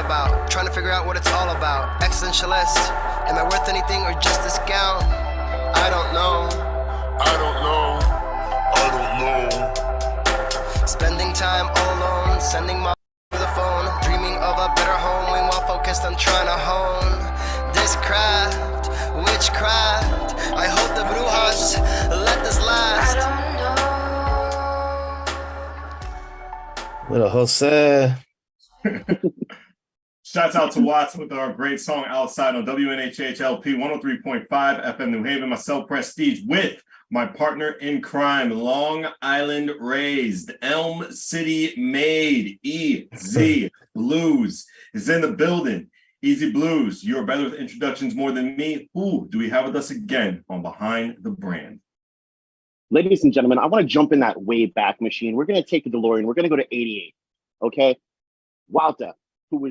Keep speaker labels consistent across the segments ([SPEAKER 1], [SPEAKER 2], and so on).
[SPEAKER 1] about. Trying to figure out what it's all about. Existentialist. Am I worth anything or just discount? I don't know. I don't know. I don't know. Spending time all alone. Sending my to the phone. Dreaming of a better home. While focused on trying to hone this craft. Witchcraft. I hope the brujas let this last.
[SPEAKER 2] Little Jose.
[SPEAKER 3] Shouts out to Watts with our great song Outside on WNHHLP 103.5 FM New Haven. Myself, Prestige, with my partner in crime, Long Island raised, Elm City made, EZ BlueZ is in the building. Easy Blues, you're better with introductions more than me. Who do we have with us again on Behind the Brand?
[SPEAKER 4] Ladies and gentlemen, I want to jump in that way back machine. We're going to take the DeLorean. We're going to go to 88. Okay. Walter, who we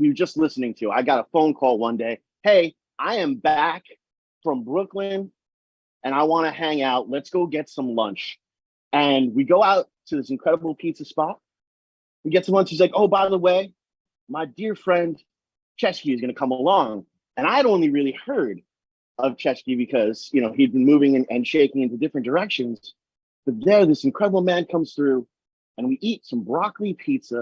[SPEAKER 4] were just listening to, I got a phone call one day. Hey, I am back from Brooklyn and I want to hang out. Let's go get some lunch. And we go out to this incredible pizza spot. We get some lunch. He's like, oh, by the way, my dear friend Ceschi is going to come along. And I'd only really heard of Ceschi because, you know, he'd been moving and shaking into different directions. But there, this incredible man comes through and we eat some broccoli pizza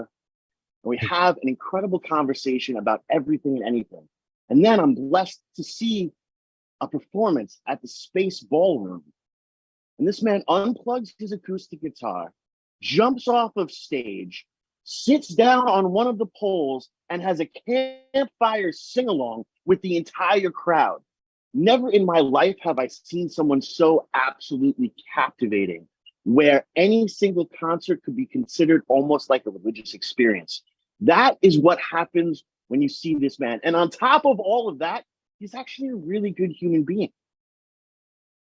[SPEAKER 4] and we have an incredible conversation about everything and anything. And then I'm blessed to see a performance at the Space Ballroom. And this man unplugs his acoustic guitar, jumps off of stage, sits down on one of the poles and has a campfire sing-along with the entire crowd. Never in my life have I seen someone so absolutely captivating, where any single concert could be considered almost like a religious experience. That is what happens when you see this man. And on top of all of that, he's actually a really good human being.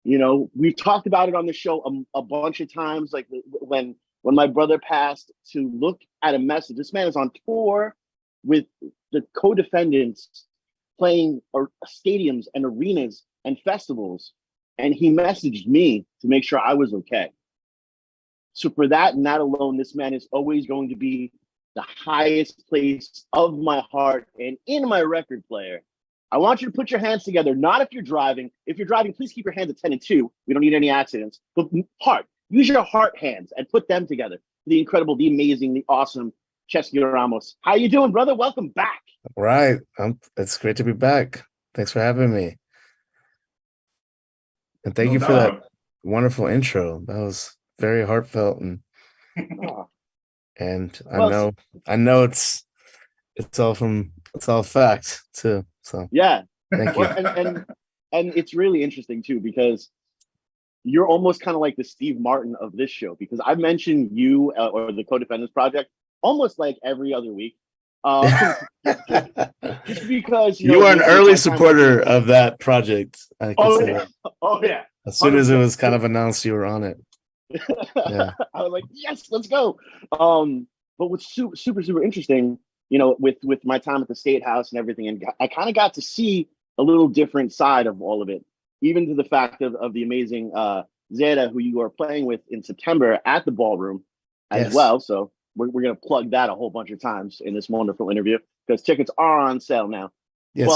[SPEAKER 4] You know, we've talked about it on the show a bunch of times, like when my brother passed, to look at a message. This man is on tour with the co-defendants playing stadiums and arenas and festivals. And he messaged me to make sure I was okay. So for that and that alone, this man is always going to be the highest place of my heart and in my record player. I want you to put your hands together, not if you're driving. If you're driving, please keep your hands at 10 and 2. We don't need any accidents. But heart, use your heart hands and put them together. The incredible, the amazing, the awesome Ceschi Ramos. How you doing, brother? Welcome back.
[SPEAKER 2] Right. It's great to be back. Thanks for having me. And thank you for that wonderful intro. That was very heartfelt and I know it's all fact too. So
[SPEAKER 4] yeah.
[SPEAKER 2] Thank you.
[SPEAKER 4] And it's really interesting too, because you're almost kind of like the Steve Martin of this show, because I mentioned you or the Co-Defendants Project almost like every other week. Just because
[SPEAKER 2] you are an early supporter of that project.
[SPEAKER 4] Oh yeah.
[SPEAKER 2] As soon as it was kind of announced, you were on it.
[SPEAKER 4] Yeah. I was like, yes, let's go. But what's super interesting, you know, with my time at the State House and everything, and I kind of got to see a little different side of all of it, even to the fact of the amazing Zeta, who you are playing with in September at the Ballroom as well. So we're going to plug that a whole bunch of times in this wonderful interview, because tickets are on sale now.
[SPEAKER 2] Yes,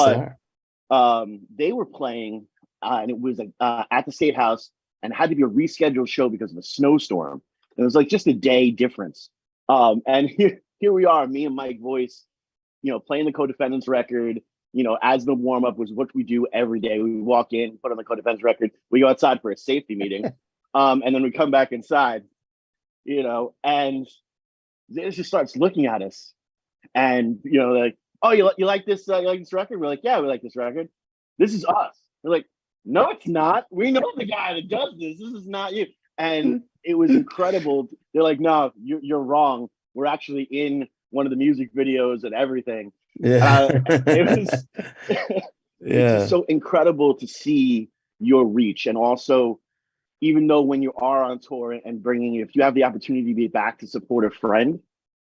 [SPEAKER 4] but they were playing, and it was at the State House, and it had to be a rescheduled show because of a snowstorm. And it was like just a day difference. And here we are, me and Mike Voice, you know, playing the Co-Defendants record. You know, as the warm up was what we do every day. We walk in, put on the Co-Defendants record, we go outside for a safety meeting, and then we come back inside. You know, and Zeta just starts looking at us, and you know, like, oh, you like this? You like this record? We're like, yeah, we like this record. This is us. We're like, no, it's not. We know the guy that does this. This is not you. And it was incredible. They're like, no, you're wrong. We're actually in one of the music videos and everything.
[SPEAKER 2] Yeah.
[SPEAKER 4] It's just so incredible to see your reach. And also, even though when you are on tour and if you have the opportunity to be back to support a friend,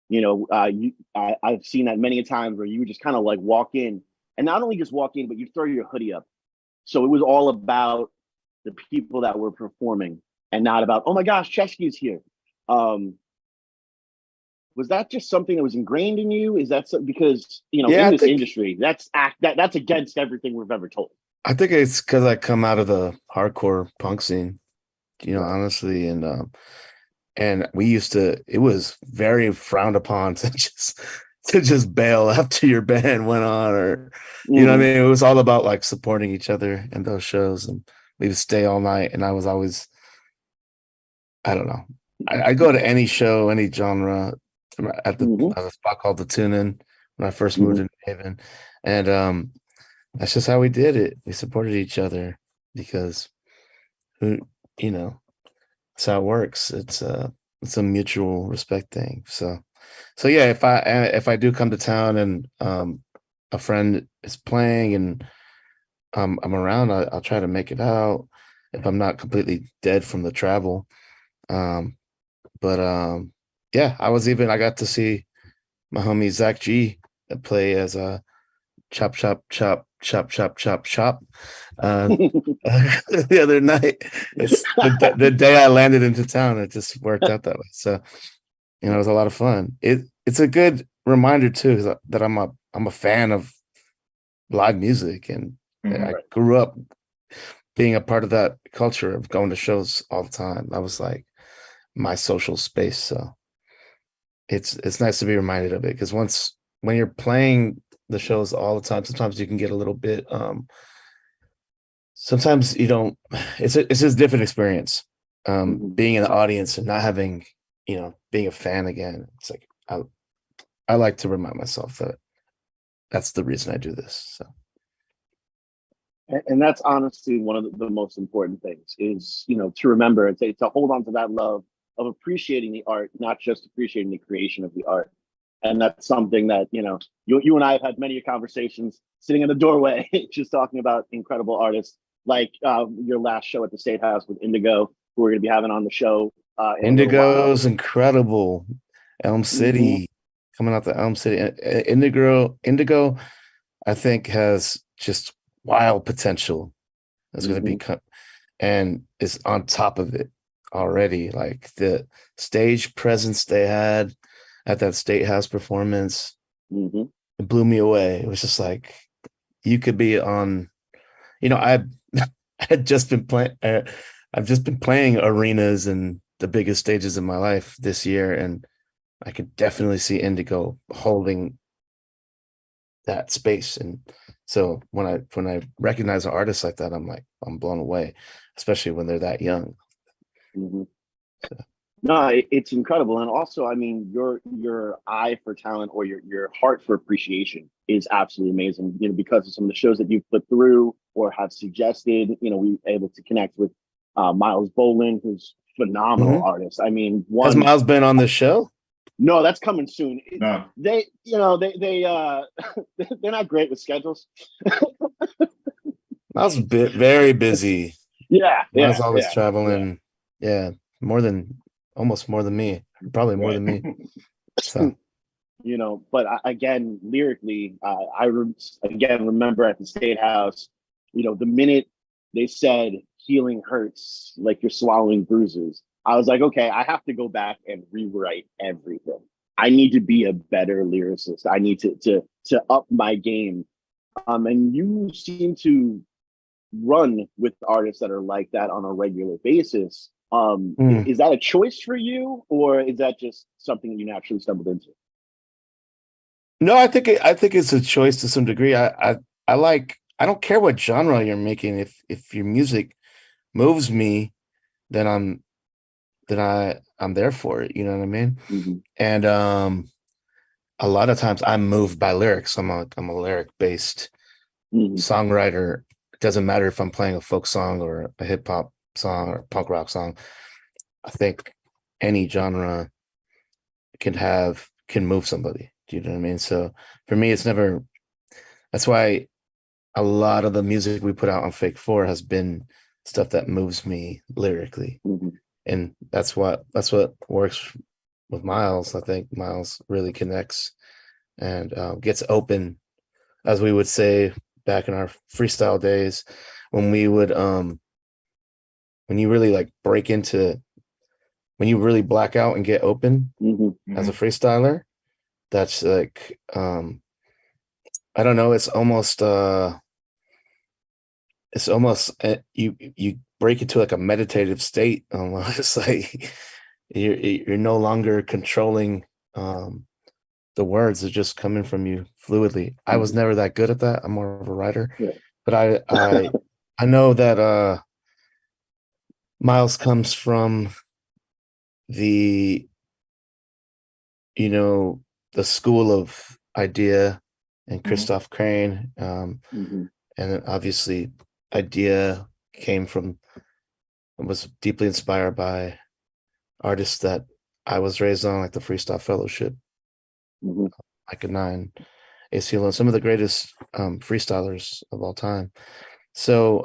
[SPEAKER 4] you know, I've seen that many a times where you would just kind of like walk in, and not only just walk in, but you throw your hoodie up. So it was all about the people that were performing and not about, oh my gosh, Ceschi's here. Was that just something that was ingrained in you? Is that because
[SPEAKER 2] Yeah,
[SPEAKER 4] in
[SPEAKER 2] I
[SPEAKER 4] this
[SPEAKER 2] think
[SPEAKER 4] industry, that's against everything we've ever told.
[SPEAKER 2] it's because I come out of the hardcore punk scene,
[SPEAKER 4] Right.
[SPEAKER 2] honestly, and we used to. It was very frowned upon to just bail after your band went on, or what I
[SPEAKER 4] Mhm.
[SPEAKER 2] mean. It was all about like supporting each other in those shows, and we would stay all night. And I was always, I don't know, I go to any show, any genre at
[SPEAKER 4] Mhm.
[SPEAKER 2] a spot called the Tune In when I first moved
[SPEAKER 4] Mhm.
[SPEAKER 2] in Haven, and that's just how we did it. We supported each other because who you know that's how it works. It's a mutual respect thing. So yeah, if I do come to town and a friend is playing and I'm around, I'll try to make it out if I'm not completely dead from the travel. Um, but yeah, I got to see my homie Zach G play as a chop chop chop chop chop chop chop uh, the other night. It's the day I landed into town. It just worked out that way. So it was a lot of fun. It's a good reminder too that I'm a fan of live music, and I
[SPEAKER 3] Mhm.
[SPEAKER 2] grew up being a part of that culture of going to shows all the time. That was like my social space. So it's nice to be reminded of it because when you're playing the shows all the time, sometimes you can get a little bit sometimes you don't it's just a different experience.
[SPEAKER 4] Mhm.
[SPEAKER 2] Being in the audience and not having, being a fan again. It's like I like to remind myself that that's the reason I do this. So
[SPEAKER 4] And that's honestly one of the most important things is to remember and to hold on to that love of appreciating the art, not just appreciating the creation of the art. And that's something that you and I have had many conversations sitting in the doorway just talking about incredible artists like your last show at the State House with Indigo, who we're going to be having on the show in a little while.
[SPEAKER 2] Indigo's incredible. Elm
[SPEAKER 4] Mm-hmm.
[SPEAKER 2] City, coming out to Elm City. Indigo, I think has just wild potential. Is going to
[SPEAKER 4] Mm-hmm.
[SPEAKER 2] become and is on top of it already. Like the stage presence they had at that State House performance,
[SPEAKER 4] Mm-hmm.
[SPEAKER 2] it blew me away. It was just like you could be on. I had just been playing. I've just been playing arenas and the biggest stages in my life this year, and I could definitely see Indigo holding that space. And so when I recognize an artist like that, I'm blown away, especially when they're that young.
[SPEAKER 4] Mm-hmm. No, it's incredible, and also, I mean, your eye for talent or your heart for appreciation is absolutely amazing. Because of some of the shows that you've put through or have suggested. We were able to connect with Miles Boland, who's phenomenal
[SPEAKER 2] Mhm.
[SPEAKER 4] artist. I mean,
[SPEAKER 2] Has
[SPEAKER 4] one.
[SPEAKER 2] Miles been on the show?
[SPEAKER 4] No, that's coming soon.
[SPEAKER 3] No.
[SPEAKER 4] They they're not great with schedules.
[SPEAKER 2] Miles very busy.
[SPEAKER 4] Yeah,
[SPEAKER 2] Miles
[SPEAKER 4] yeah,
[SPEAKER 2] always
[SPEAKER 4] yeah, yeah.
[SPEAKER 2] traveling. Yeah, almost more than me. Probably more
[SPEAKER 3] Right.
[SPEAKER 2] than me. So
[SPEAKER 4] But again, lyrically, again remember at the State House, the minute they said healing hurts like you're swallowing bruises, I was like, okay, I have to go back and rewrite everything. I need to be a better lyricist. I need to up my game. And you seem to run with artists that are like that on a regular basis.
[SPEAKER 2] mm.
[SPEAKER 4] Is that a choice for you, or is that just something that you naturally stumbled into?
[SPEAKER 2] No, I think it's a choice to some degree. I don't care what genre you're making. If your music moves me, then I'm there for it. You know what I mean?
[SPEAKER 4] Mm-hmm.
[SPEAKER 2] And a lot of times I'm moved by lyrics. I'm a lyric based
[SPEAKER 4] Mm-hmm.
[SPEAKER 2] songwriter. It doesn't matter if I'm playing a folk song or a hip hop song or a punk rock song. I think any genre can move somebody. Do you know what I mean? So for me, that's why a lot of the music we put out on Fake Four has been stuff that moves me lyrically.
[SPEAKER 4] Mm-hmm.
[SPEAKER 2] And that's what works with Miles. I think Miles really connects and gets open, as we would say back in our freestyle days, when we would when you really like break into when you really black out and get open
[SPEAKER 4] Mm-hmm.
[SPEAKER 2] as a freestyler, that's like I don't know, it's almost you break into like a meditative state almost. Like you're no longer controlling the words are just coming from you fluidly. I was never that good at that. I'm more of a writer,
[SPEAKER 4] Yeah.
[SPEAKER 2] but I know that Miles comes from the the school of Idea and Christoph Crane, and then obviously Idea was deeply inspired by artists that I was raised on, like the Freestyle Fellowship, Micah 9, ACL, some of the greatest freestylers of all time. So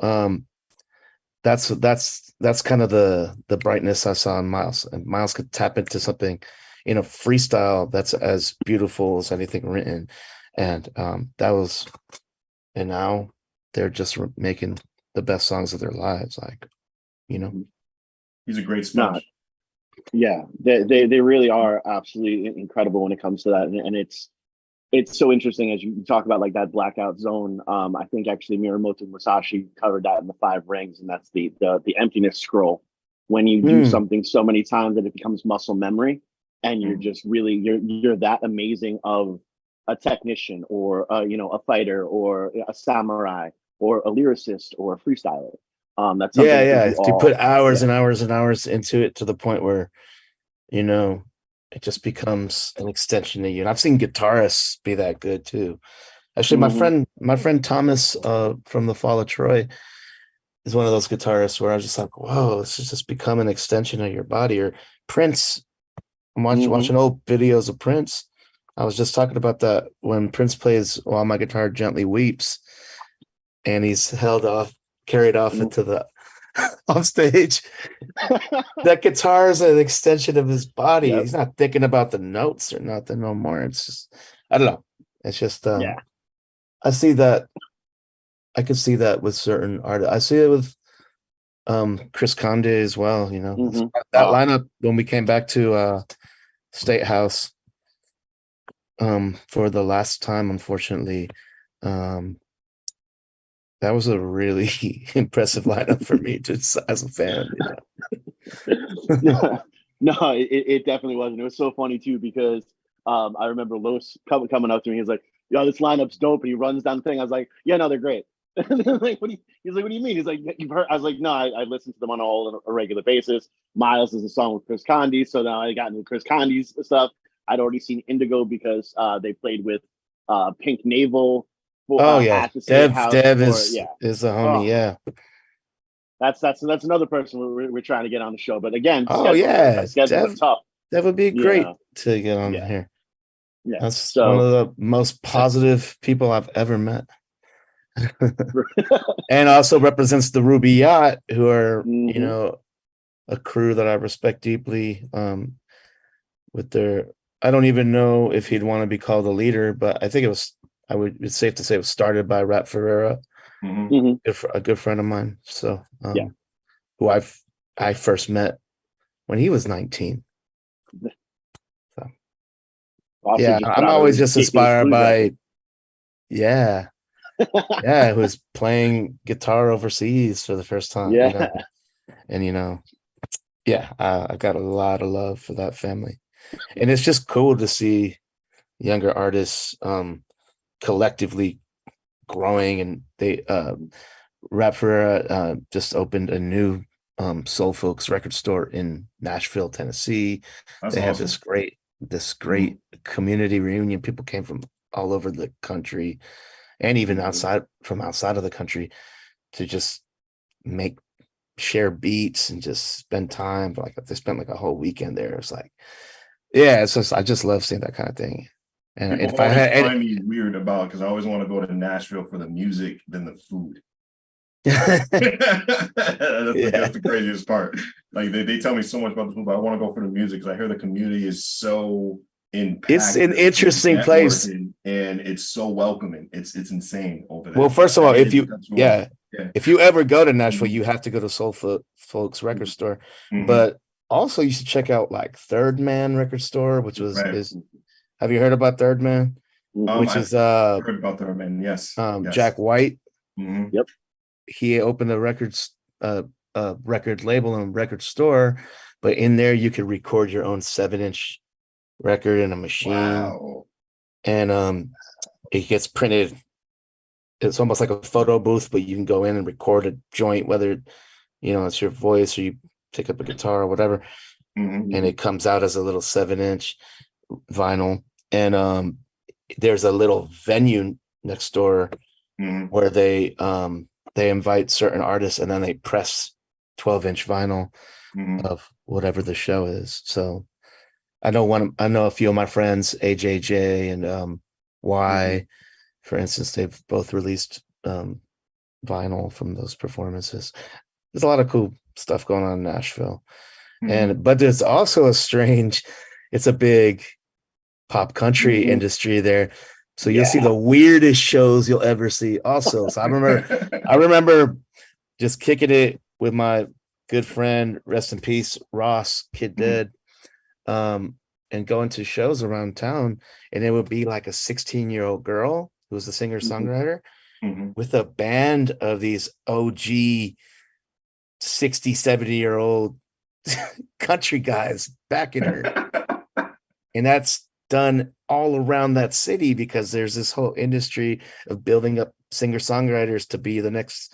[SPEAKER 2] that's kind of the brightness I saw in Miles. And Miles could tap into something in a freestyle that's as beautiful as anything written. And and now they're just making the best songs of their lives. Like,
[SPEAKER 3] he's a great sponge.
[SPEAKER 4] Yeah, they really are absolutely incredible when it comes to that, and it's so interesting as you talk about like that blackout zone. I think actually Miyamoto Musashi covered that in the 5 Rings, and that's the emptiness scroll. When you do something so many times that it becomes muscle memory, and you're just really you're that amazing of a technician or a fighter or a samurai or a lyricist or a freestyler. That's something
[SPEAKER 2] You put hours and hours and hours into it to the point where it just becomes an extension of you. And I've seen guitarists be that good too. Actually, my friend Thomas from the Fall of Troy is one of those guitarists where I was just like, whoa, this has just become an extension of your body. Or Prince, I'm watching old videos of Prince. I was just talking about that when Prince plays While My Guitar Gently Weeps, and he's carried off into the off stage. That guitar is an extension of his body. Yep. He's not thinking about the notes or nothing no more. It's just, I don't know. It's just, I see that. I can see that with certain artists. I see it with Chris Conde as well. That lineup when we came back to State House for the last time, unfortunately. That was a really impressive lineup for me, just as a fan.
[SPEAKER 4] No, it definitely wasn't. It was so funny too because I remember Los coming up to me. He's like, "Yo, this lineup's dope," and he runs down the thing. I was like, "Yeah, no, they're great." He's like, "What do you mean?" He's like, "You've heard?" I was like, "No, I listen to them on a regular basis." Miles is a song with Chris Conde, so now I got into Chris Conde's stuff. I'd already seen Indigo because they played with Pink Navel.
[SPEAKER 2] Dev is a homie. Yeah,
[SPEAKER 4] that's another person we're trying to get on the show. But again,
[SPEAKER 2] schedule
[SPEAKER 4] tough.
[SPEAKER 2] That would be great to get on here. Yeah, that's one of the most positive people I've ever met, and also represents the Ruby Yacht, who are a crew that I respect deeply. With their, I don't even know if he'd want to be called a leader, but I think it's safe to say it was started by Rap Ferreira, a good friend of mine. So, who I first met when he was 19. So, I'm always just inspired by, who's playing guitar overseas for the first time. And I got a lot of love for that family, and it's just cool to see younger artists collectively growing. And they Rap Ferreira just opened a new soul folks record store in Nashville, Tennessee.
[SPEAKER 3] That's
[SPEAKER 2] they
[SPEAKER 3] awesome.
[SPEAKER 2] Have this great community reunion. People came from all over the country and even outside of the country to just share beats and just spend time. Like they spent like a whole weekend there. It's like, it's just, I just love seeing that kind of thing. And
[SPEAKER 3] people find me weird about, because I always want to go to Nashville for the music than the food. That's the craziest part. Like they tell me so much about the food, but I want to go for the music because I hear the community is so impactful.
[SPEAKER 2] It's an interesting place,
[SPEAKER 3] and it's so welcoming. It's insane over there.
[SPEAKER 2] Well, first of all, if you ever go to Nashville, you have to go to Soul Folks Record Store. But also you should check out like Third Man Record Store, which was
[SPEAKER 3] Right.
[SPEAKER 2] is. Have you heard about Third Man? Which is
[SPEAKER 3] I've heard about Third Man. Yes.
[SPEAKER 2] Jack White.
[SPEAKER 3] Mhm.
[SPEAKER 4] Yep.
[SPEAKER 2] He opened a record label and record store, but in there you could record your own 7-inch record in a machine.
[SPEAKER 3] Wow.
[SPEAKER 2] And it gets printed. It's almost like a photo booth, but you can go in and record a joint, whether it's your voice or you pick up a guitar or whatever,
[SPEAKER 3] Mhm.
[SPEAKER 2] and it comes out as a little 7-inch vinyl. And there's a little venue next door
[SPEAKER 3] Mhm.
[SPEAKER 2] where they invite certain artists and then they press 12-inch vinyl
[SPEAKER 3] Mhm.
[SPEAKER 2] of whatever the show is. So I know a few of my friends, AJJ and Y, for instance, they've both released vinyl from those performances. There's a lot of cool stuff going on in Nashville.
[SPEAKER 3] Mhm.
[SPEAKER 2] But there's also it's a big pop country industry there. So you'll see the weirdest shows you'll ever see also. So I remember just kicking it with my good friend, rest in peace, Ross, Kid Dead, and going to shows around town. And it would be like a 16-year-old girl who was a singer-songwriter with a band of these OG 60, 70-year-old country guys backing her. And that's done all around that city because there's this whole industry of building up singer-songwriters to be the next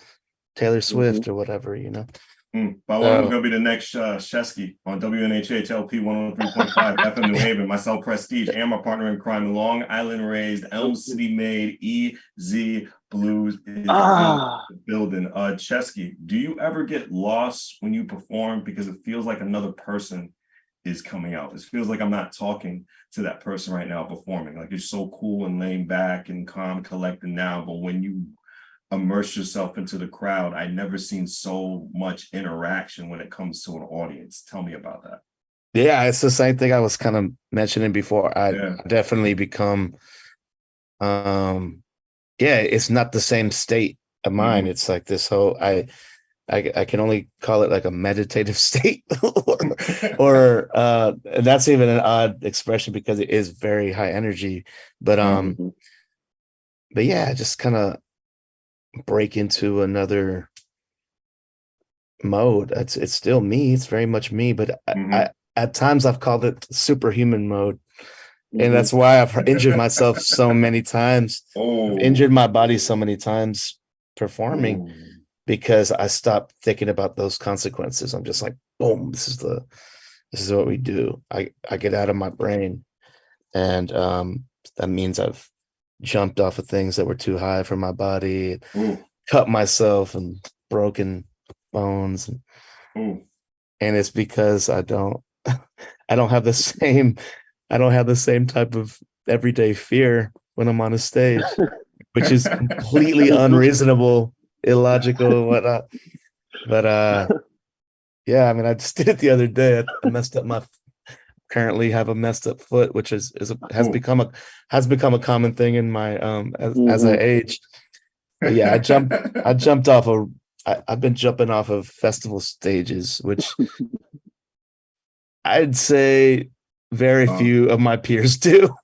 [SPEAKER 2] Taylor Swift or whatever,
[SPEAKER 3] By one was going to be the next Ceschi on WNHHLP 103.5 FM New Haven. Myself, Prestige, and my partner in crime, Long Island raised, Elm City made, EZ Blues is in the building. Ceschi, do you ever get lost when you perform because it feels like another person is coming out? It feels like I'm not talking to that person right now performing. Like you're so cool and laying back and calm, collected now, but when you immerse yourself into the crowd, I never seen so much interaction when it comes to an audience. Tell me about that.
[SPEAKER 2] Yeah, it's the same thing I was kind of mentioning before. I definitely become it's not the same state of mind. It's like this whole I can only call it like a meditative state or and that's even an odd expression because it is very high energy, but yeah, just kind of break into another mode. It's still me. It's very much me, but I at times I've called it superhuman mode, and that's why I've injured myself so many times. I've injured my body so many times performing because I stopped thinking about those consequences. I'm just like, boom, this is what we do. I get out of my brain, and that means I've jumped off of things that were too high for my body, cut myself and broken bones, and it's because I don't have the same type of everyday fear when I'm on a stage, which is completely unreasonable, illogical, and whatnot. But yeah, I mean, I just did it the other day. I messed up currently have a messed up foot, which has become a common thing in my as I age. But yeah, I jumped off I've been jumping off of festival stages, which I'd say very few of my peers do.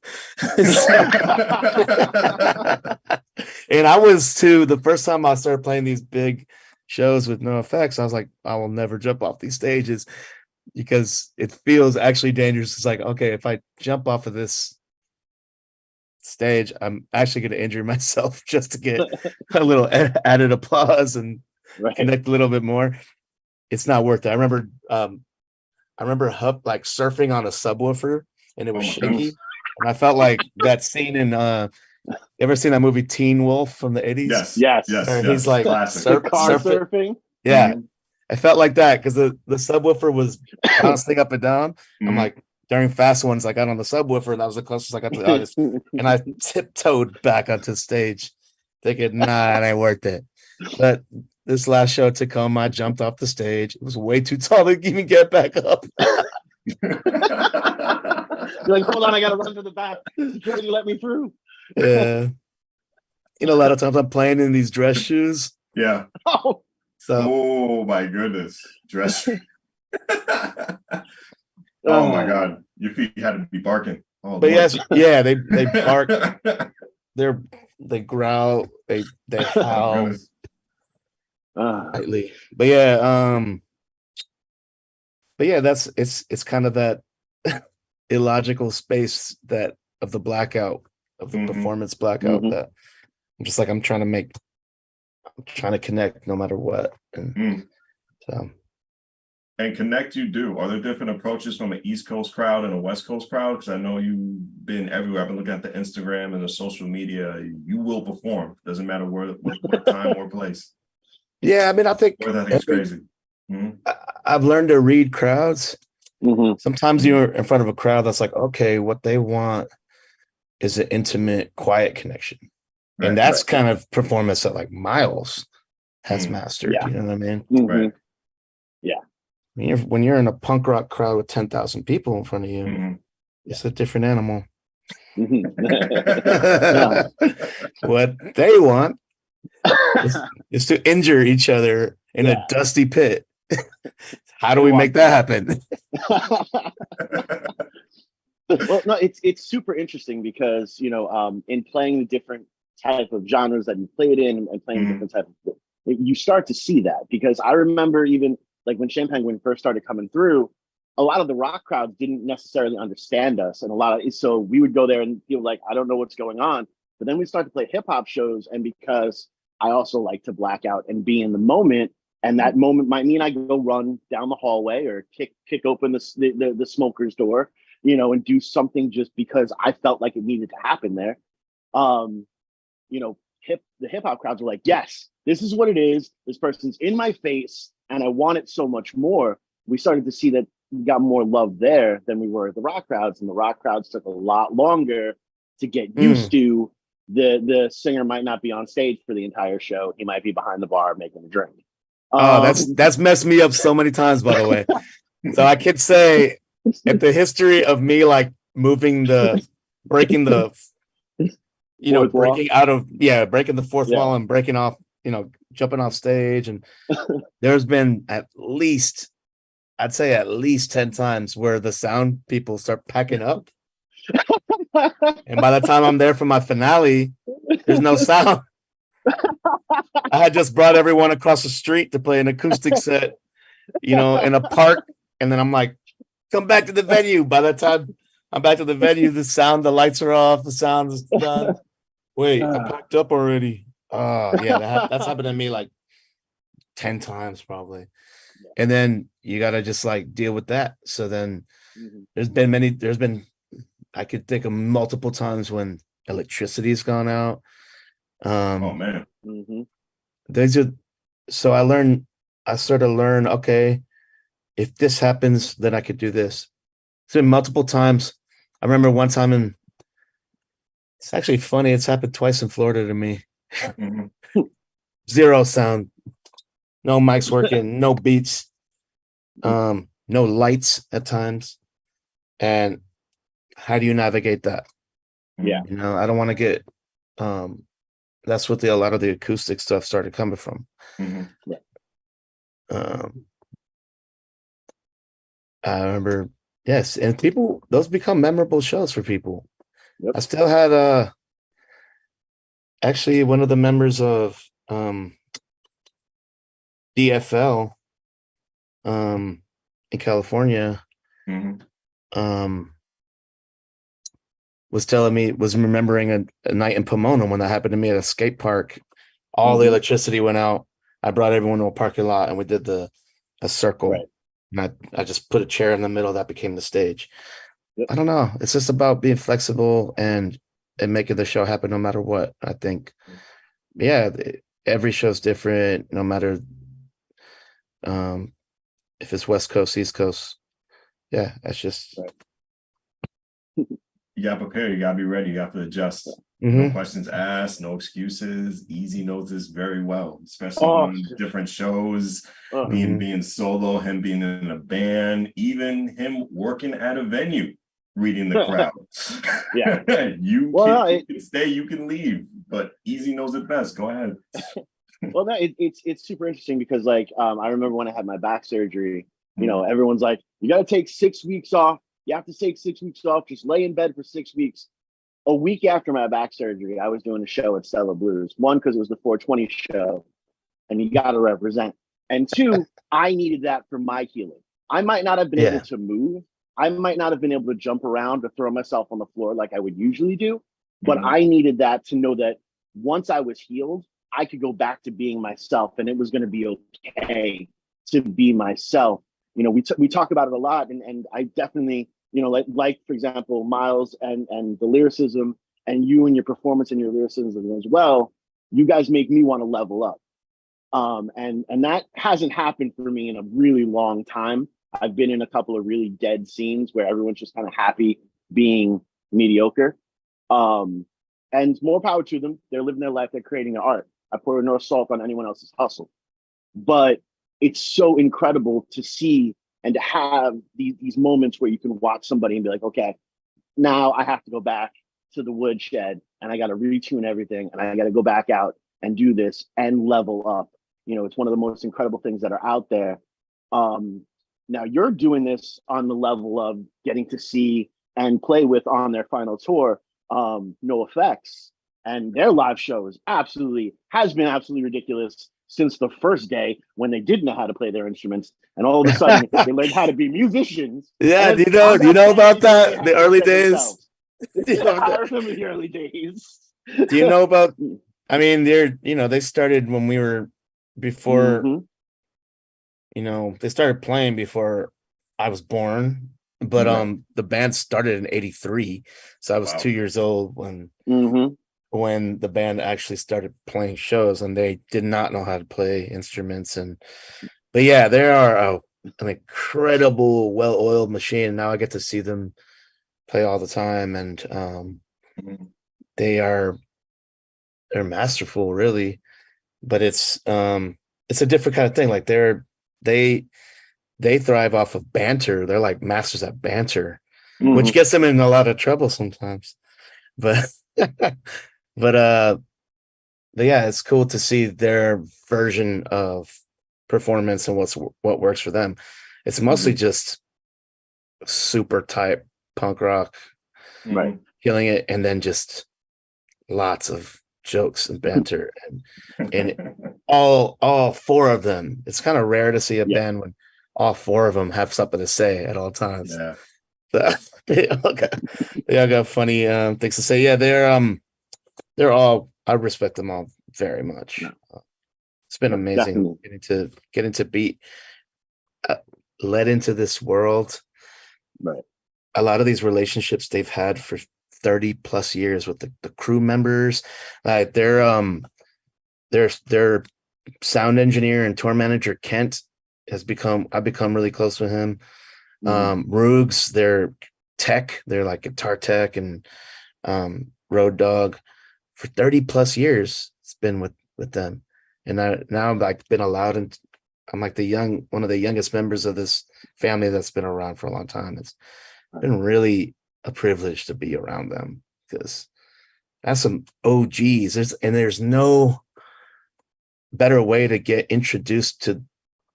[SPEAKER 2] And I was too, the first time I started playing these big shows with no effects, I was like, I will never jump off these stages because it feels actually dangerous. It's like, okay, if I jump off of this stage, I'm actually going to injure myself just to get a little added applause and connect a little bit more. It's not worth it. I remember like surfing on a subwoofer and it was shaky. And I felt like that scene in you ever seen that movie Teen Wolf from the 80s?
[SPEAKER 4] Yes.
[SPEAKER 2] He's like
[SPEAKER 4] surfing.
[SPEAKER 2] Yeah. I felt like that because the subwoofer was bouncing up and down. I'm like, during fast ones, I got on the subwoofer. That was the closest I got to the artist. And I tiptoed back onto the stage thinking, nah, it ain't worth it. But this last show at Tacoma, I jumped off the stage. It was way too tall to even get back up.
[SPEAKER 4] You're like, hold on, I got to run to the back. Security let me through.
[SPEAKER 2] Yeah. A lot of times I'm playing in these dress shoes.
[SPEAKER 3] Yeah.
[SPEAKER 2] So,
[SPEAKER 3] oh my goodness. Dress. Oh my God, your feet had to be barking. Oh,
[SPEAKER 2] But
[SPEAKER 3] Lord.
[SPEAKER 2] yes, yeah, they bark, they growl, they
[SPEAKER 3] Oh,
[SPEAKER 2] howl
[SPEAKER 3] goodness.
[SPEAKER 2] slightly. But yeah, that's it's kind of that illogical space that of the blackout of the performance blackout that I'm just like I'm trying to connect no matter what. And so
[SPEAKER 3] And connect you do. Are there different approaches from an East Coast crowd and a West Coast crowd? Because I know you've been everywhere. I've been looking at the Instagram and the social media. You will perform. Doesn't matter what time or place.
[SPEAKER 2] yeah, I mean, I think
[SPEAKER 3] It's crazy.
[SPEAKER 2] I've learned to read crowds. Sometimes you're in front of a crowd that's like, okay, what they want is an intimate, quiet connection. Right, and that's kind of performance that like Miles has mastered. You know what I mean?
[SPEAKER 3] Right.
[SPEAKER 2] Yeah. When you're in a punk rock crowd with 10,000 people in front of you, it's a different animal. What they want is to injure each other in a dusty pit. How do we make that happen?
[SPEAKER 4] Well, no, it's super interesting because in playing the different type of genres that you played in and playing different type of, you start to see that, because I remember even like when Champagne first started coming through, a lot of the rock crowds didn't necessarily understand us, and so we would go there and feel like I don't know what's going on. But then we start to play hip hop shows, and because I also like to black out and be in the moment, and that moment might mean I go run down the hallway or kick open the smoker's door, and do something just because I felt like it needed to happen there. The hip hop crowds were like, yes, this is what it is. This person's in my face, and I want it so much more. We started to see that we got more love there than we were at the rock crowds, and the rock crowds took a lot longer to get used to. The singer might not be on stage for the entire show. He might be behind the bar making a drink.
[SPEAKER 2] That's messed me up so many times, by the way. So I could say at the history of me like breaking the breaking the fourth wall and breaking off, jumping off stage. And there's been I'd say at least 10 times where the sound people start packing up. And by the time I'm there for my finale, there's no sound. I had just brought everyone across the street to play an acoustic set, in a park. And then I'm like, come back to the venue. By the time I'm back to the venue, the lights are off, the sound is done. Wait, I packed up already. Oh, yeah, that's happened to me like 10 times probably. And then you got to just like deal with that. So then there's been I could think of multiple times when electricity's gone out.
[SPEAKER 3] Oh man.
[SPEAKER 2] So I started to learn, okay, if this happens, then I could do this. It's been multiple times. I remember one time it's actually funny. It's happened twice in Florida to me. Zero sound, no mics working, no beats, no lights at times. And how do you navigate that?
[SPEAKER 4] Yeah.
[SPEAKER 2] I don't want to get, that's what a lot of the acoustic stuff started coming from. I remember, yes. And those become memorable shows for people. I still had, actually one of the members of, DFL, in California, was remembering a night in Pomona when that happened to me at a skate park. All the electricity went out. I brought everyone to a parking lot and we did a circle. Right. And I just put a chair in the middle that became the stage. I don't know. It's just about being flexible and making the show happen no matter what. I think, every show's different, no matter if it's West Coast, East Coast. Yeah, that's just
[SPEAKER 3] you gotta prepare, you gotta be ready, you have to adjust. No questions asked, no excuses. Easy knows this very well, especially on different shows, being solo, him being in a band, even him working at a venue, reading the crowd. You can stay, you can leave, but Easy knows it best. Go ahead.
[SPEAKER 4] Well, no, it's super interesting because I remember when I had my back surgery, You know, everyone's like, you got to take 6 weeks off. You have to take 6 weeks off. Just lay in bed for 6 weeks. A week after my back surgery, I was doing a show at Stella Blues. One, because it was the 420 show, and you got to represent. And two, I needed that for my healing. I might not have been able to move. I might not have been able to jump around or throw myself on the floor like I would usually do. But I needed that to know that once I was healed, I could go back to being myself, and it was going to be okay to be myself. You know, we talk about it a lot, and I definitely, you know, like for example, Miles and the lyricism, and you and your performance and your lyricism as well. You guys make me want to level up. And that hasn't happened for me in a really long time. I've been in a couple of really dead scenes where everyone's just kind of happy being mediocre. And more power to them. They're living their life. They're creating their art. I pour no salt on anyone else's hustle. But it's so incredible to see and to have these moments where you can watch somebody and be like, okay, now I have to go back to the woodshed and I got to retune everything and I got to go back out and do this and level up. You know, it's one of the most incredible things that are out there. Now you're doing this on the level of getting to see and play with on their final tour, No Effects, and their live show has been absolutely ridiculous since the first day when they didn't know how to play their instruments, and all of a sudden they learned how to be musicians.
[SPEAKER 2] Yeah, do you know about that? The early days.
[SPEAKER 4] I remember the early days.
[SPEAKER 2] Do you know about? I mean, they started when we were before. You know, they started playing before I was born, but the band started in '83, so I was 2 years old when the band actually started playing shows, and they did not know how to play instruments. But yeah, they are an incredible, well-oiled machine. Now I get to see them play all the time, and they're masterful, really. But it's a different kind of thing. Like they thrive off of banter. They're like masters at banter, which gets them in a lot of trouble sometimes. But but yeah, it's cool to see their version of performance and what works for them. It's mostly just super tight punk rock,
[SPEAKER 4] right?
[SPEAKER 2] killing it, and then just lots of jokes and banter, and all four of them. It's kind of rare to see a band when all four of them have something to say at all times.
[SPEAKER 3] Yeah.
[SPEAKER 2] So, they all got funny things to say. Yeah, they're all. I respect them all very much. It's been amazing getting to be led into this world.
[SPEAKER 4] Right.
[SPEAKER 2] A lot of these relationships they've had for 30 plus years with the crew members, like their sound engineer and tour manager Kent I've become really close with him. Roogs, their tech, they're like guitar tech and Road Dog for 30 plus years. It's been with them, and now I'm like been allowed, and I'm like one of the youngest members of this family that's been around for a long time. It's been really a privilege to be around them because that's some OGs. There's no better way to get introduced to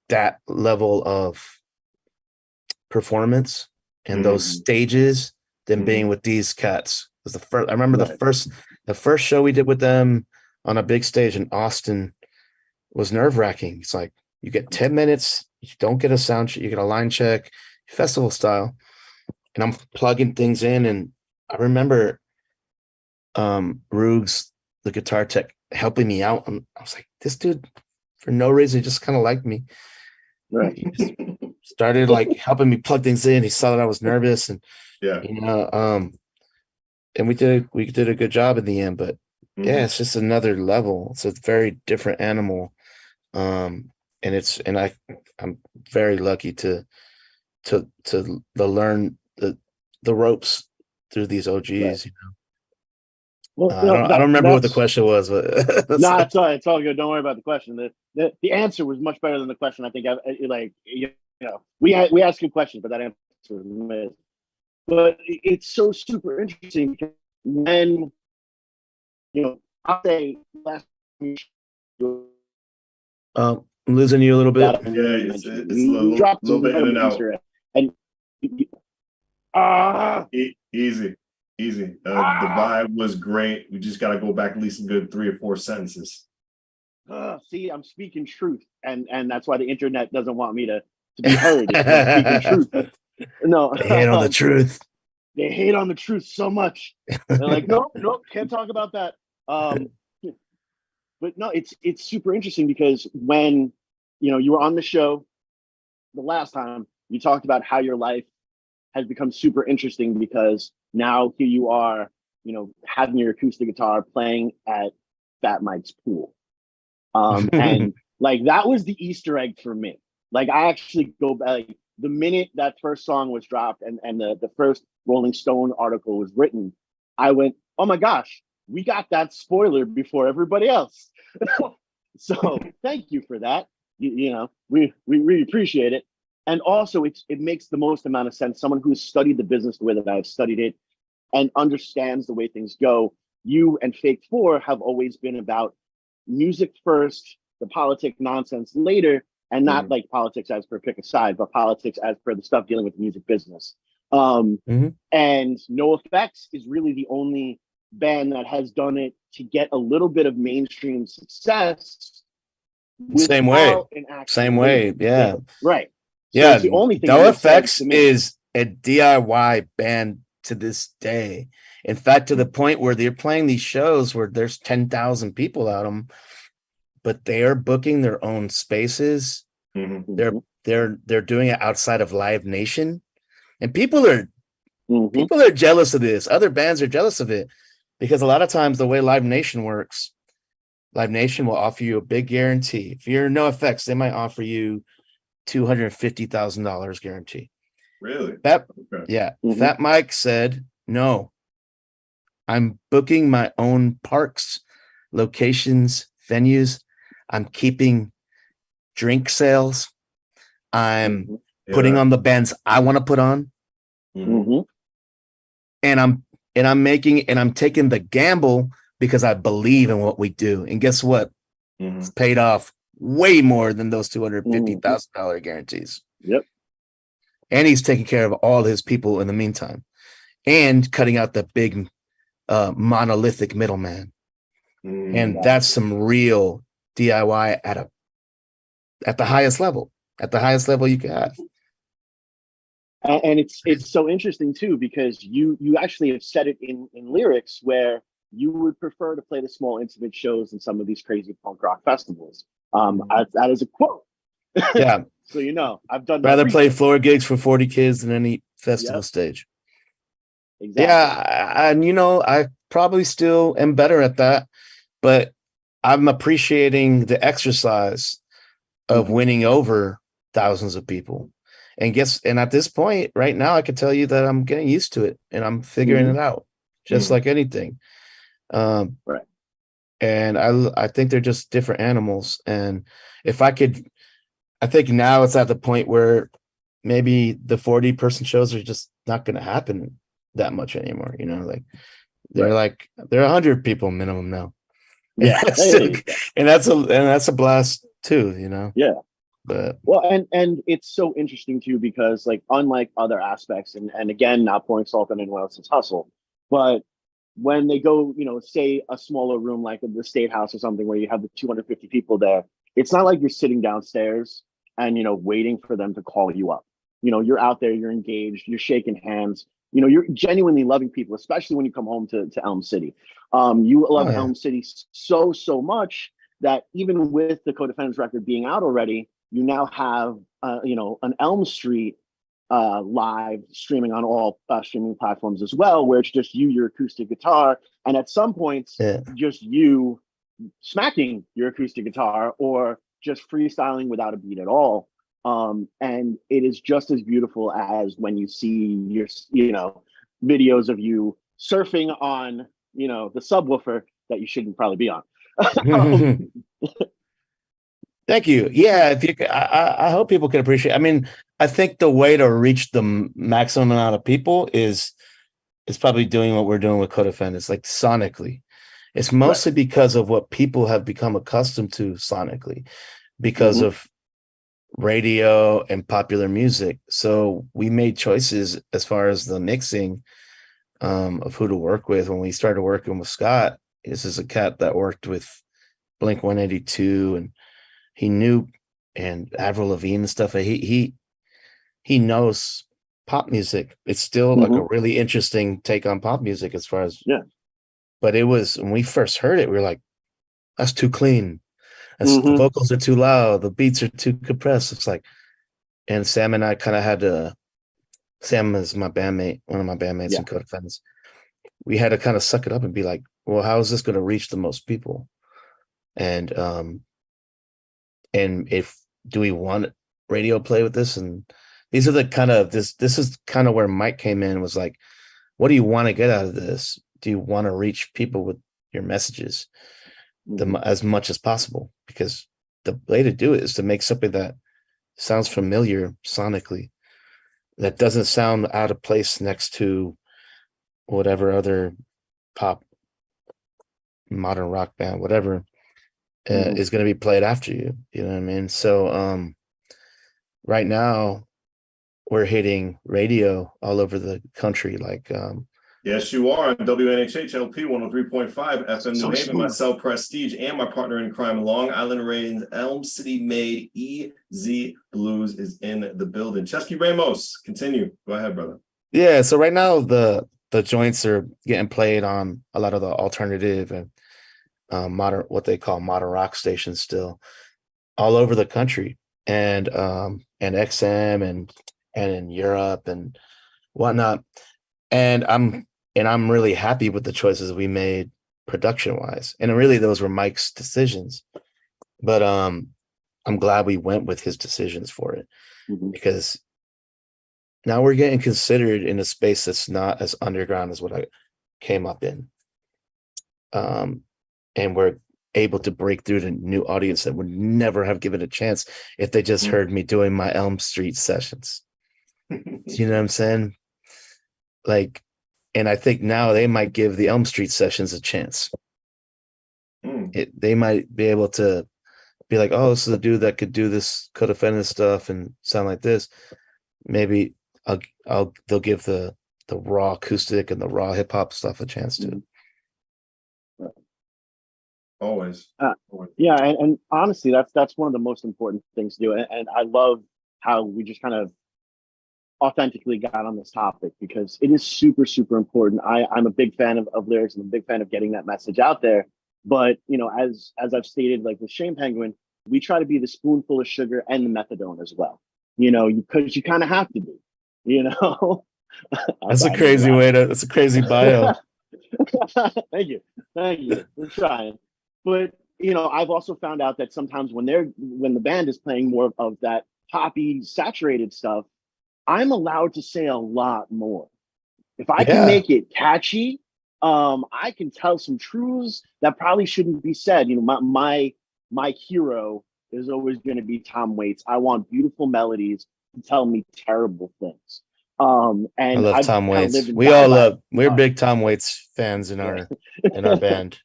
[SPEAKER 2] that level of performance and those stages than being with these cats. I remember the first show we did with them on a big stage in Austin was nerve-wracking. It's like you get 10 minutes, you don't get a sound check, you get a line check, festival style, and I'm plugging things in. And I remember Roogs, the guitar tech, helping me out. And I was like, this dude, for no reason, just kind of liked me.
[SPEAKER 4] Right.
[SPEAKER 2] He just started like helping me plug things in. He saw that I was nervous, and and we did a good job in the end. But yeah, it's just another level. It's a very different animal. And I'm very lucky to learn the ropes through these OGs.
[SPEAKER 4] Right.
[SPEAKER 2] You know.
[SPEAKER 4] Well,
[SPEAKER 2] I don't remember what the question was, but
[SPEAKER 4] no, it's all good. Don't worry about the question. The answer was much better than the question. I think we asked you questions, but that answer was missed. But it's so super interesting because when I'll say last
[SPEAKER 2] I'm losing you a little bit.
[SPEAKER 3] Yeah, it's a little bit in and out.
[SPEAKER 4] And
[SPEAKER 3] Easy. The vibe was great. We just got to go back at least a good 3 or 4 sentences.
[SPEAKER 4] See, I'm speaking truth, and that's why the internet doesn't want me to be heard. I'm speaking truth. No,
[SPEAKER 2] they hate on the truth.
[SPEAKER 4] They hate on the truth so much. They're like, nope, can't talk about that. But no, it's super interesting because when you were on the show the last time, you talked about how your life has become super interesting because now here you are, having your acoustic guitar playing at Fat Mike's pool. And like that was the Easter egg for me. Like I actually go back, like, the minute that first song was dropped and the first Rolling Stone article was written, I went, oh my gosh, we got that spoiler before everybody else. So thank you for that. We really appreciate it. And also it makes the most amount of sense. Someone who's studied the business the way that I've studied it and understands the way things go. You and Fake Four have always been about music first, the politic nonsense later, and not like politics as per pick a side, but politics as per the stuff dealing with the music business. And NoFX is really the only band that has done it to get a little bit of mainstream success.
[SPEAKER 2] Same way. Yeah.
[SPEAKER 4] Right. So
[SPEAKER 2] yeah.
[SPEAKER 4] it's the only thing.
[SPEAKER 2] NoFX is a DIY band to this day. In fact, to the point where they're playing these shows where there's 10,000 people at them, but they are booking their own spaces. They're doing it outside of Live Nation, and people are jealous of this. Other bands are jealous of it because a lot of times the way Live Nation works, Live Nation will offer you a big guarantee. If you're NoFX, they might offer you $250,000 guarantee.
[SPEAKER 3] Really?
[SPEAKER 2] Fat Mike said, no, I'm booking my own parks, locations, venues. I'm keeping drink sales. I'm putting on the bands I want to put on. And I'm taking the gamble because I believe in what we do. And guess what? It's paid off way more than those $250,000 guarantees.
[SPEAKER 4] Yep.
[SPEAKER 2] And he's taking care of all his people in the meantime and cutting out the big monolithic middleman. And that's some real DIY at the highest level you can have.
[SPEAKER 4] And it's so interesting too, because you actually have said it in lyrics where you would prefer to play the small intimate shows in some of these crazy punk rock festivals. That is a quote.
[SPEAKER 2] Yeah.
[SPEAKER 4] So I've done
[SPEAKER 2] rather play floor gigs for 40 kids than any festival stage.
[SPEAKER 4] Exactly.
[SPEAKER 2] Yeah, and I probably still am better at that, but I'm appreciating the exercise of winning over thousands of people. And at this point right now, I can tell you that I'm getting used to it and I'm figuring it out, just like anything.
[SPEAKER 4] Right.
[SPEAKER 2] And I think they're just different animals. And I think now it's at the point where maybe the 40-person shows are just not going to happen that much anymore. Like they're 100 people minimum now.
[SPEAKER 4] Yeah.
[SPEAKER 2] And that's a blast too,
[SPEAKER 4] Yeah.
[SPEAKER 2] But
[SPEAKER 4] and it's so interesting too, because like unlike other aspects, and again, not pouring salt on anyone else's hustle, but when they go, say a smaller room like the State House or something where you have the 250 people there, it's not like you're sitting downstairs and waiting for them to call you up. You're out there, you're engaged, you're shaking hands, you're genuinely loving people, especially when you come home to Elm City. You love Elm City so much that even with the Co-Defendants record being out already, you now have an Elm Street live streaming on all streaming platforms as well, where it's just you, your acoustic guitar, and at some points just you smacking your acoustic guitar or just freestyling without a beat at all. And it is just as beautiful as when you see your videos of you surfing on the subwoofer that you shouldn't probably be on.
[SPEAKER 2] Thank you. Yeah, I hope people can appreciate. I mean, I think the way to reach the maximum amount of people is probably doing what we're doing with Co-Defendants, like sonically. It's mostly because of what people have become accustomed to sonically. because of radio and popular music. So we made choices as far as the mixing of who to work with. When we started working with Scott, this is a cat that worked with Blink 182, and he knew, and Avril Lavigne and stuff. He knows pop music. It's still like a really interesting take on pop music as far as But it was, when we first heard it, we were like, that's too clean. The vocals are too loud. The beats are too compressed. It's like, and Sam and I kind of had to, Sam is my bandmate, one of my bandmates and co-defendants. We had to kind of suck it up and be like, well, how is this going to reach the most people? And if, do we want radio play with this? And these are the kind of, this is kind of where Mike came in, was like, what do you want to get out of this? Do you want to reach people with your messages as much as possible? Because the way to do it is to make something that sounds familiar sonically, that doesn't sound out of place next to whatever other pop, modern rock band, whatever, is going to be played after you. You know what I mean? So right now we're hitting radio all over the country. Like,
[SPEAKER 3] yes, you are on WNHHLP 103.5 FM New Haven. Myself, Prestige, and my partner in crime, Long Island Raised, Elm City made EZ BlueZ is in the building. Ceschi Ramos, continue. Go ahead, brother.
[SPEAKER 2] Yeah, so right now the joints are getting played on a lot of the alternative and modern, what they call modern rock stations, still all over the country, and XM and in Europe and whatnot. And I'm really happy with the choices we made production wise. And really those were Mike's decisions. But I'm glad we went with his decisions for it, because now we're getting considered in a space that's not as underground as what I came up in. And we're able to break through to new audience that would never have given a chance if they just heard me doing my Elm Street sessions. You know what I'm saying? Like, and I think now they might give the Elm Street sessions a chance. They might be able to be like, oh, this is a dude that could do this, could offend this stuff and sound like this. Maybe they'll give the raw acoustic and the raw hip hop stuff a chance to.
[SPEAKER 3] Always.
[SPEAKER 4] Yeah, and honestly, that's one of the most important things to do. And I love how we just kind of authentically got on this topic, because it is super, super important. I'm a big fan of lyrics, and I'm a big fan of getting that message out there. But, you know, as I've stated, like with Shane Penguin, we try to be the spoonful of sugar and the methadone as well, you know, because you kind of have to be, you know.
[SPEAKER 2] That's a crazy way to, that's a crazy bio.
[SPEAKER 4] Thank you. We're trying. But, you know, I've also found out that sometimes when the band is playing more of that poppy saturated stuff, I'm allowed to say a lot more. If I can make it catchy, I can tell some truths that probably shouldn't be said. You know, my hero is always going to be Tom Waits. I want beautiful melodies to tell me terrible things. And
[SPEAKER 2] I love Tom Waits. We're big Tom Waits fans in our band.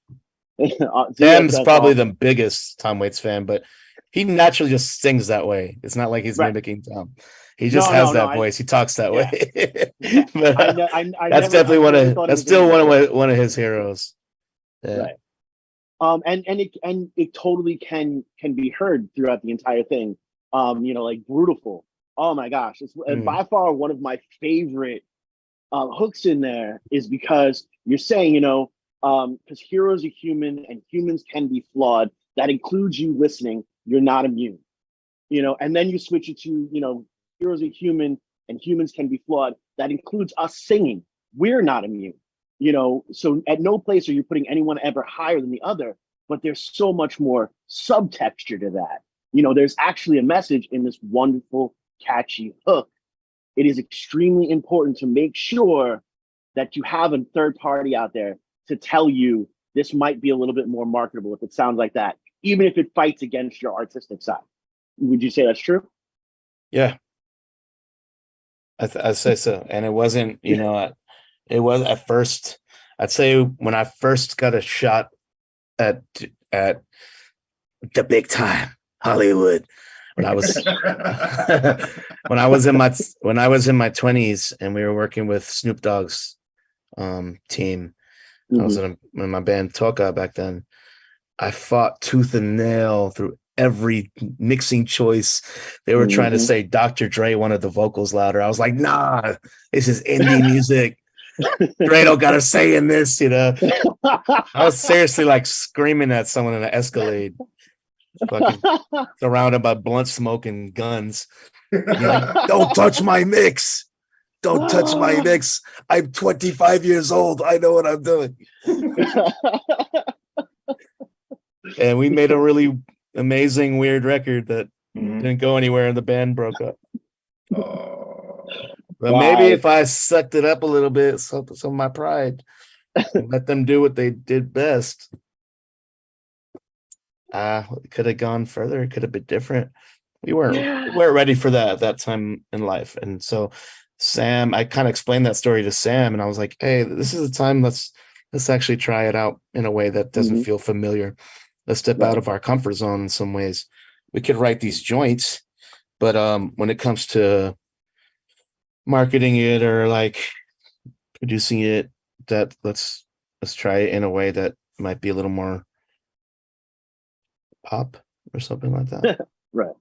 [SPEAKER 2] Sam's probably the biggest Tom Waits fan, but he naturally just sings that way. It's not like he's mimicking Tom. He just has that voice. He talks that way. But, that's definitely one of his heroes. Yeah.
[SPEAKER 4] Right. And it totally can be heard throughout the entire thing. You know, like Brutiful. Oh my gosh, it's by far one of my favorite hooks in there, is because you're saying, you know, because heroes are human and humans can be flawed. That includes you listening. You're not immune. You know, and then you switch it to, you know, heroes are human and humans can be flawed. That includes us singing. We're not immune. You know, so at no place are you putting anyone ever higher than the other, but there's so much more subtexture to that. You know, there's actually a message in this wonderful, catchy hook. It is extremely important to make sure that you have a third party out there to tell you this might be a little bit more marketable if it sounds like that, even if it fights against your artistic side. Would you say that's true?
[SPEAKER 2] Yeah. I'd say so. And it wasn't, you know, it was at first, I'd say when I first got a shot at the big time, Hollywood. When I was when I was in my 20s and we were working with Snoop Dogg's team. I was in my band Toka back then. I fought tooth and nail through every mixing choice. They were trying to say Dr. Dre wanted the vocals louder. I was like, nah, this is indie music. Dre don't got a say in this, you know. I was seriously like screaming at someone in an Escalade, fucking surrounded by blunt smoke and guns. Like, don't touch my mix. Don't touch my mix. I'm 25 years old. I know what I'm doing. And we made a really amazing, weird record that didn't go anywhere and the band broke up. But maybe if I sucked it up a little bit, some of my pride, and let them do what they did best, it could have gone further. It could have been different. We weren't ready for that at that time in life. And so Sam, I kind of explained that story to Sam, and I was like, hey, this is the time. Let's actually try it out in a way that doesn't feel familiar. Let's step out of our comfort zone in some ways. We could write these joints, but when it comes to marketing it or like producing it, that let's try it in a way that might be a little more pop or something like that.
[SPEAKER 4] Right.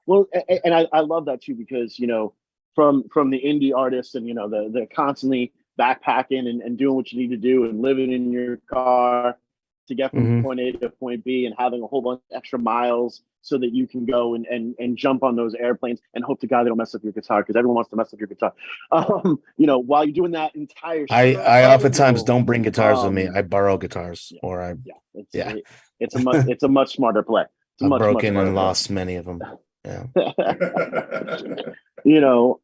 [SPEAKER 4] Well, and I love that too, because, you know, from the indie artists and, you know, the constantly backpacking and doing what you need to do and living in your car to get from point A to point B and having a whole bunch of extra miles so that you can go and jump on those airplanes and hope to God they don't mess up your guitar, because everyone wants to mess up your guitar. You know, while you're doing that entire show,
[SPEAKER 2] I oftentimes don't bring guitars with me. I borrow guitars
[SPEAKER 4] it's a much smarter play.
[SPEAKER 2] I've broken and lost many of them. Yeah.
[SPEAKER 4] You know,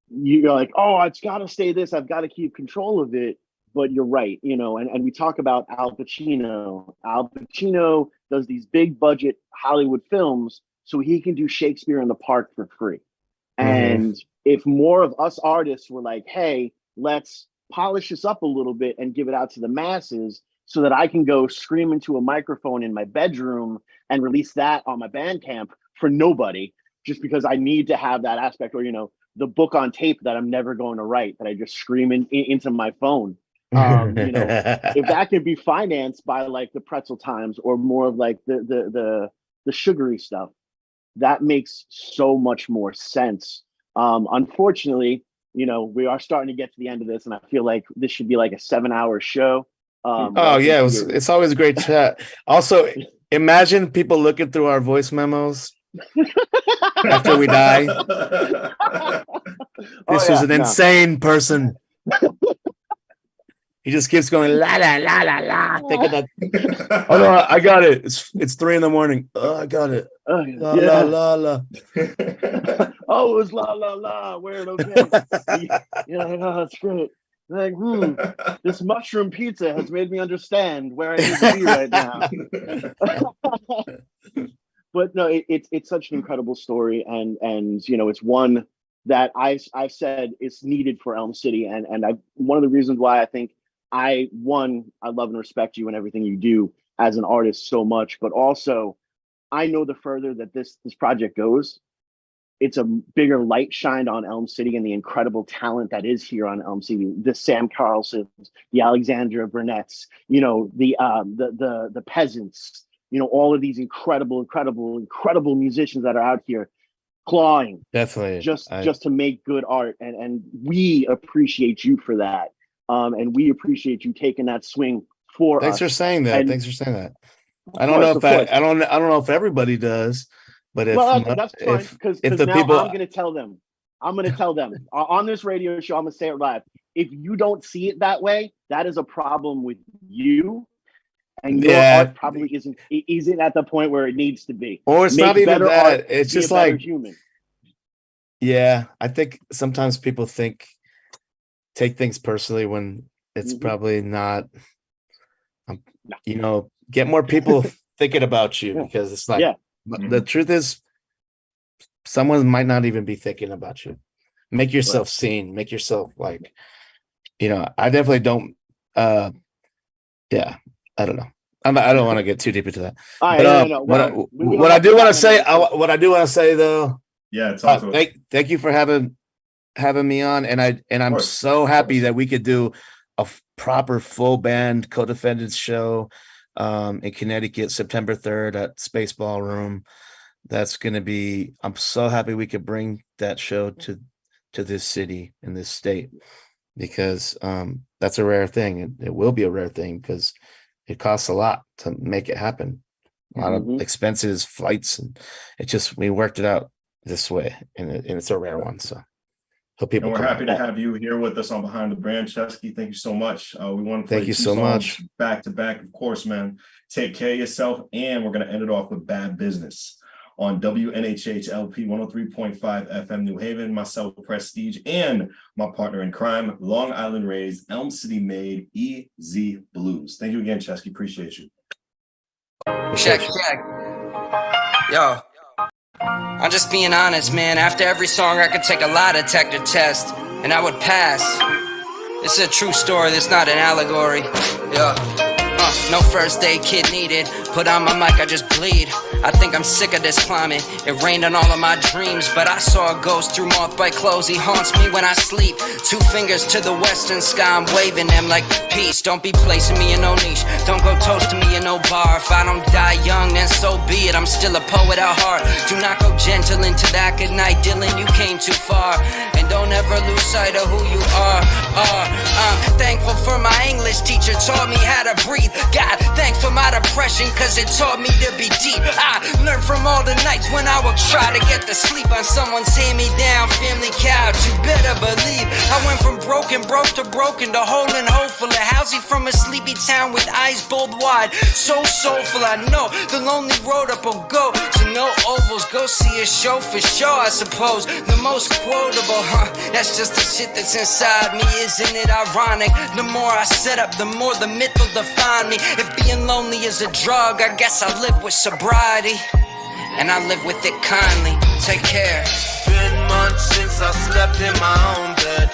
[SPEAKER 4] you're like, oh, it's got to stay this. I've got to keep control of it. But you're right, you know, and we talk about Al Pacino. Al Pacino does these big budget Hollywood films so he can do Shakespeare in the Park for free. And if more of us artists were like, hey, let's polish this up a little bit and give it out to the masses so that I can go scream into a microphone in my bedroom and release that on my Bandcamp for nobody, just because I need to have that aspect, or, you know, the book on tape that I'm never going to write, that I just scream into my phone. You know, if that could be financed by like the Pretzel Times or more of like the sugary stuff, that makes so much more sense. Unfortunately, you know, we are starting to get to the end of this, and I feel like this should be like a 7-hour show.
[SPEAKER 2] It's always a great chat. Also, imagine people looking through our voice memos after we die. This was an insane person. He just keeps going la la la la la. Thinking that, oh no, I got it. It's 3 a.m. Oh, I got it. La la la la.
[SPEAKER 4] Oh, it was la la la. Weird. Okay. That's great. Like, this mushroom pizza has made me understand where I need to be right now. But no, it's such an incredible story, and you know, it's one that I've said is needed for Elm City, and one of the reasons why I think I love and respect you and everything you do as an artist so much, but also I know the further that this project goes, it's a bigger light shined on Elm City and the incredible talent that is here on Elm City. The Sam Carlsons, the Alexandra Burnett's, you know, the Peasants, you know, all of these incredible musicians that are out here clawing,
[SPEAKER 2] definitely,
[SPEAKER 4] just to make good art, and we appreciate you for that. And we appreciate you taking that swing for us.
[SPEAKER 2] Thanks for saying that. I don't know if everybody does, but
[SPEAKER 4] that's fine, because now people, I'm going to tell them on this radio show. I'm going to say it live. If you don't see it that way, that is a problem with you, and your art probably isn't at the point where it needs to be.
[SPEAKER 2] Or it's not even that.
[SPEAKER 4] Art,
[SPEAKER 2] it's just like
[SPEAKER 4] human.
[SPEAKER 2] Yeah, I think sometimes people take things personally when it's probably not. You know, get more people thinking about you, because it's like the truth is, someone might not even be thinking about you. Make yourself seen. Make yourself like, you know. I definitely don't. I don't know. I don't want to get too deep into that.
[SPEAKER 4] All right,
[SPEAKER 2] But
[SPEAKER 4] no.
[SPEAKER 2] What I do want to say though.
[SPEAKER 3] Yeah, talk to us.
[SPEAKER 2] Thank you for having me on, and I'm so happy that we could do a proper full band Co-Defendants show in Connecticut, September 3rd at Space Ballroom. That's going to be. I'm so happy we could bring that show to this city in this state, because that's a rare thing. It will be a rare thing because it costs a lot to make it happen. A lot of expenses, flights, and we worked it out this way, and it's a rare one. So hope people.
[SPEAKER 3] And we're happy to have you here with us on Behind the Brand, Ceschi. Thank you so much. We want to play
[SPEAKER 2] thank you
[SPEAKER 3] two
[SPEAKER 2] so
[SPEAKER 3] songs
[SPEAKER 2] much
[SPEAKER 3] back to back, of course, man. Take care of yourself, and we're gonna end it off with Bad Business on WNHHLP 103.5 FM New Haven. Myself, Prestige, and my partner in crime, Long Island raised, Elm City made, EZ Blues. Thank you again, Ceschi. Appreciate you.
[SPEAKER 5] Check. Yo, I'm just being honest, man. After every song, I could take a lie detector test, and I would pass. This is a true story. This is not an allegory. No first aid kit needed. Put on my mic, I just bleed. I think I'm sick of this climate. It rained on all of my dreams, but I saw a ghost through mothbite clothes. He haunts me when I sleep. 2 fingers to the western sky, I'm waving them like peace. Don't be placing me in no niche. Don't go toasting me in no bar. If I don't die young, then so be it. I'm still a poet at heart. Do not go gentle into that good night, Dylan. You came too far. And don't ever lose sight of who you are. Thankful for my English teacher, taught me how to breathe. God, thanks for my depression, cause it taught me to be deep. I learned from all the nights when I would try to get to sleep on someone's hand-me-down family couch. You better believe I went from broke to broken to whole and hopeful. A housey from a sleepy town with eyes bulb wide, so soulful. I know the lonely road up will go to no ovals. Go see a show for sure, I suppose. The most quotable, that's just the shit that's inside me. Isn't it ironic? The more I set up, the more the myth will define me. If being lonely is a drug, I guess I live with sobriety, and I live with it kindly. Take care.
[SPEAKER 1] Been months since I slept in my own bed.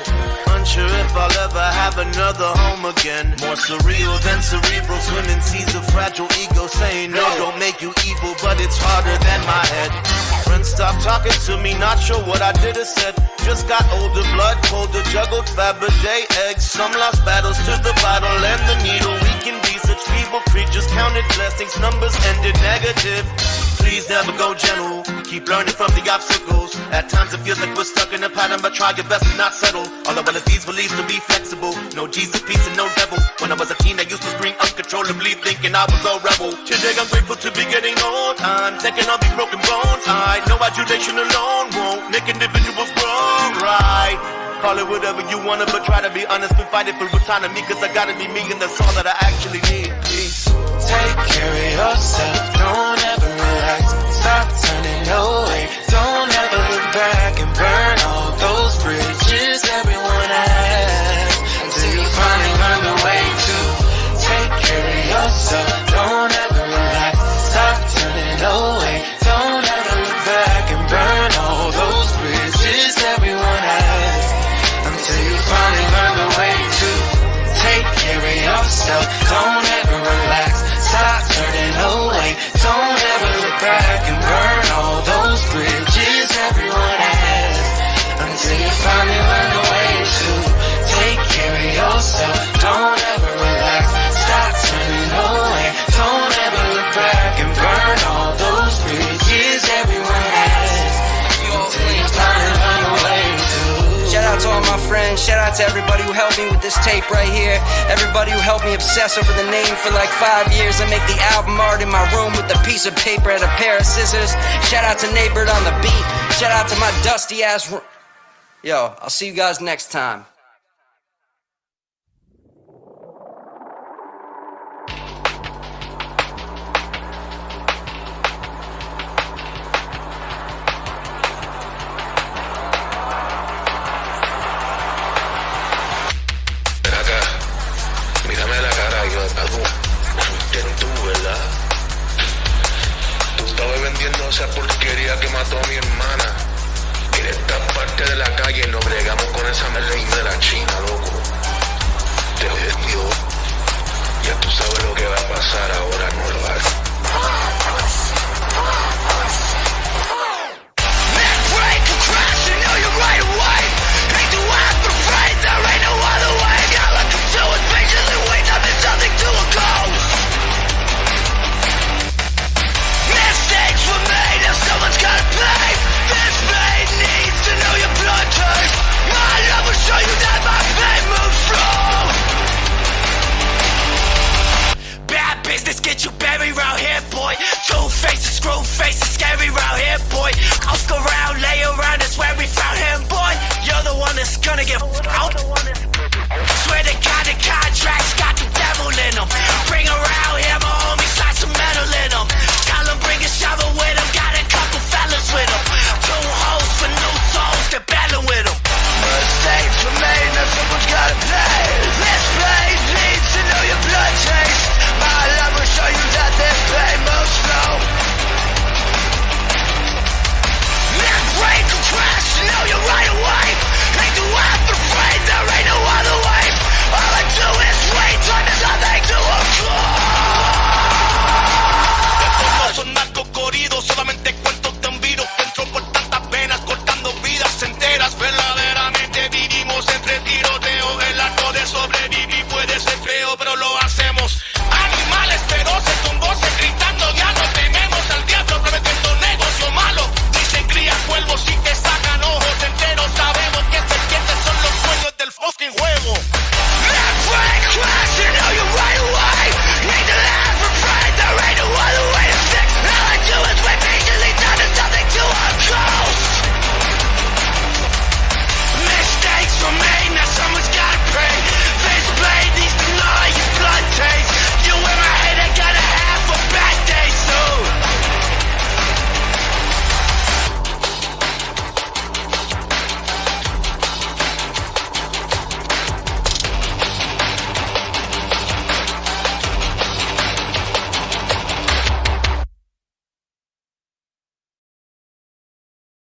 [SPEAKER 1] Unsure if I'll ever have another home again. More surreal than cerebral. Swimming seas of fragile ego. Saying no don't make you evil, but it's harder than my head. Friends stopped talking to me, not sure what I did or said. Just got older, blood colder, juggled Fabergé eggs. Some lost battles to the bottle and the needle. We can be such feeble creatures, counted blessings, numbers ended negative. Please never go gentle, keep learning from the obstacles. At times it feels like we're stuck in a pattern, but try your best to not settle. All I want is these beliefs to be flexible. No Jesus, peace, and no devil. When I was a teen, I used to scream uncontrollably, thinking I was a rebel. Today I'm grateful to be getting old. I'm taking all these broken bones. I know adulation alone won't make individuals grow right. Call it whatever you wanna, but try to be honest and fight it for autonomy, cause I gotta be me, and that's all that I actually need. Peace.
[SPEAKER 6] Take care of yourself, don't ever relax. Stop turning away, don't ever look back and burn all those bridges everyone has, until you finally learn the way to take care of yourself. Don't ever relax, stop turning away, don't ever look back and burn all those bridges everyone has, until you finally learn the way to take care of yourself. Don't ever relax, stop turning away, don't ever look back and burn all those bridges everyone has, until you finally learn the way to take care of yourself. Don't ever relax, stop turning away, don't ever look back and burn all those bridges everyone has, until you finally learn the way to.
[SPEAKER 5] Shout out to all my friends, shout out to everybody who helped me with this tape right here. Everybody who helped me obsess over the name for like 5 years and make the album art in my room with a piece of paper and a pair of scissors. Shout out to Neighbor on the beat. Shout out to my dusty ass room. Yo, I'll see you guys next time.
[SPEAKER 6] Mírame la cara, yo hago sustento, ¿verdad? Tú estabas vendiendo esa porquería que mató a mi hermana. En esta parte de la calle no bregamos con esa mierda de la China, loco. Te odio. Ya tú sabes lo que va a pasar ahora.